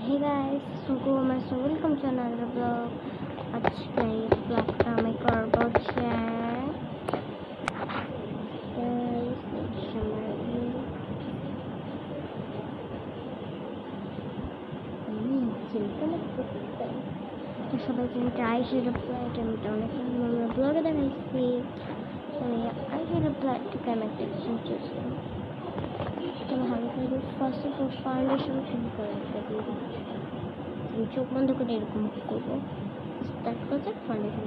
Hey guys, welcome to another vlog. আজকে এই vlogটা আমি করবো যে তো সবাই কিন্তু আইসের প্লেট আমি তো অনেক ব্লগে দেখাইছি আইসের প্লেটটাকে আমি একটা কিছু চুজলাম তো হালকা ফার্স্ট অফ অল ফাউন্ডেশন শুরু করে আমি চোখ বন্ধ করে এরকম করবো তারপর ফাউন্ডেশন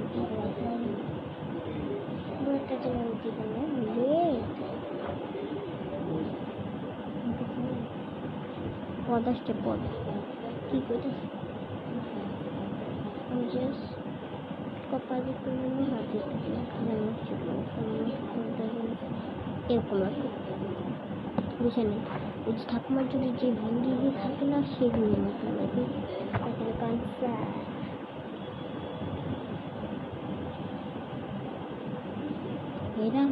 একটা জায়গায় জীবনে পদ আসছে পদ কী করে আমি জাস্ট কপালে তুলে হাতে এরকম আর বুঝে নেই ওই যে ঠাকুমার যদি যে ভিডিও থাকে না সেগুলো মতো লাগে তারপরে কনসার্ট এরম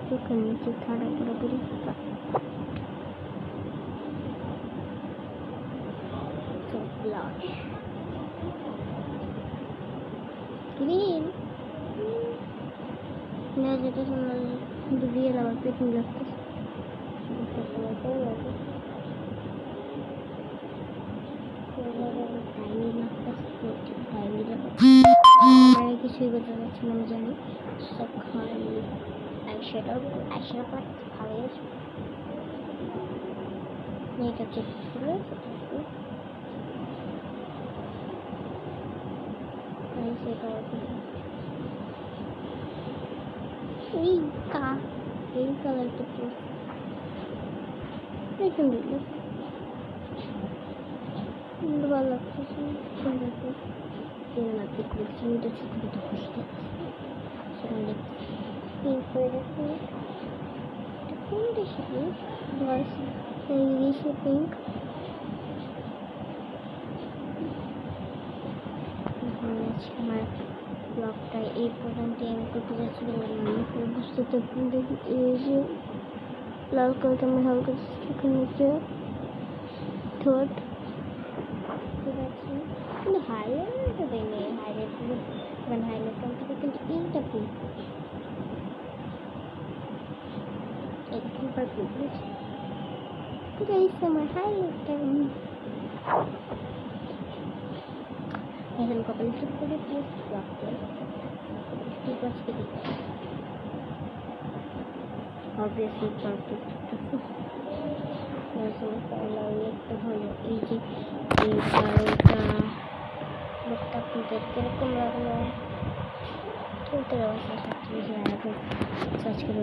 চোখের নিচে ঠাড়া পুরোপুরি গ্রিন না যেটা শোনা ডুবিয়ে আমার পেট নিয়ে লাগতেছে কিছুই করতে পারছি না আমি জানি সব খাই আইশ্যাডো পাট ভালোই আছে এটা চেক করে এই কালারটা তো ভালো লাগতেছে সুন্দর দেখছি এটা ছোট ছোট খুশি সেখানে দেখছি পিঙ্ক করে দেখছি কোন দেশে পিঙ্ক আমার ব্লগটা এই পর্যন্ত আমি করতে যাচ্ছি বুঝতে দেখি এই যে লাল কালারটা আমি হালকা চোখের নিচে ঠোঁট ঠিক আছে কিন্তু হাইলাইটটা দেয়নি হাইলাইট মানে হাইলাইট কমপ্লিট কিন্তু এইটা পিঙ্ক এরকম পারফেক্ট বুঝছি গাইস আমার হাইলাইটটা এখন কপালে ঠিক করে প্লিজ রাখতে ঠিক আছে অবভিয়াসলি পারফেক্ট অনেকটা ভালো এই যে এই বারোটা লোকটা আপনাদের কিরকম লাগলো চলতে যাওয়া সার্চ করে